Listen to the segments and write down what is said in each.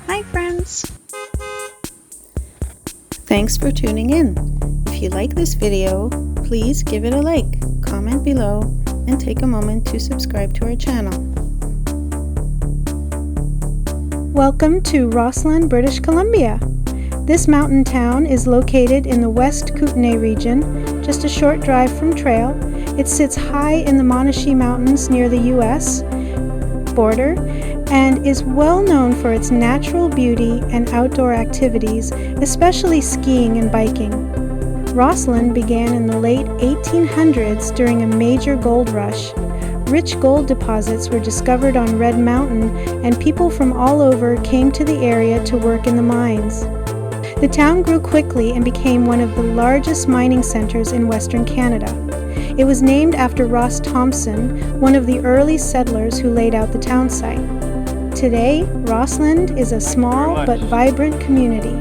Hi friends! Thanks for tuning in. If you like this video, please give it a like, comment below, and take a moment to subscribe to our channel. Welcome to Rossland, British Columbia. This mountain town is located in the West Kootenay region, just a short drive from trail. It sits high in the Monashee Mountains near the U.S. border and is well known for its natural beauty and outdoor activities, especially skiing and biking. Rossland began in the late 1800s during a major gold rush. Rich gold deposits were discovered on Red Mountain, and people from all over came to the area to work in the mines. The town grew quickly and became one of the largest mining centers in Western Canada. It was named after Ross Thompson, one of the early settlers who laid out the town site. Today, Rossland is a small but vibrant community.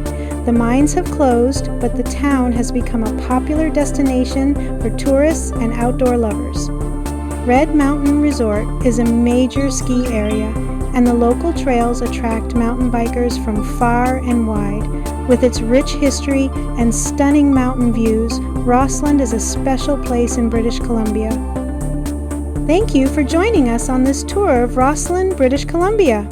The mines have closed, but the town has become a popular destination for tourists and outdoor lovers. Red Mountain Resort is a major ski area, and the local trails attract mountain bikers from far and wide. With its rich history and stunning mountain views, Rossland is a special place in British Columbia. Thank you for joining us on this tour of Rossland, British Columbia.